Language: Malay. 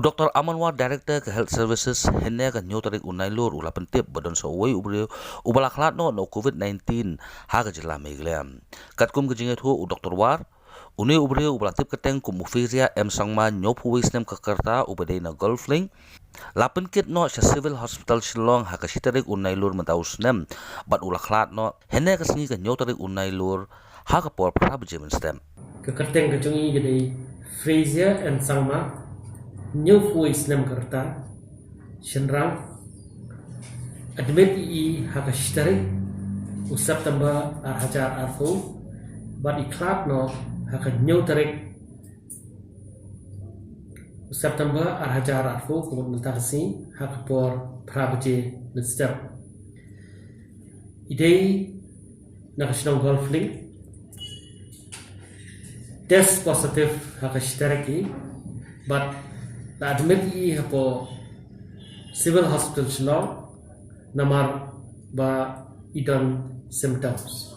Dr. Amanwar Director ke Health Services henne ka nyotarik unailur ula pentip badon so Uwei Uba Khlad no COVID-19 ha ka Jylla meglem katkum ke jinget hu Dr. War Uwei Uba tip keteng kum ufizia sangma nyopu wisnem ka karta ubadei na Golflink lapen kit no sa civil hospital Shillong ha ka sitarik unailur matausnem bat ula Khlad no henne ka singi ka nyotarik unailur ha ka por prabjem stem ke kerteng ke chungi gede Fraser and Sangma new voice nam kerta shenrang admit haka shtari usap tamba hajar arfu but iklat no haka new tarik usap tamba hajar arfu kumut mentasi haka por prabaje nestep idei national Golflink test positive haka shtaraki but la admit hapo civil hospital Shillong namar ba idon symptoms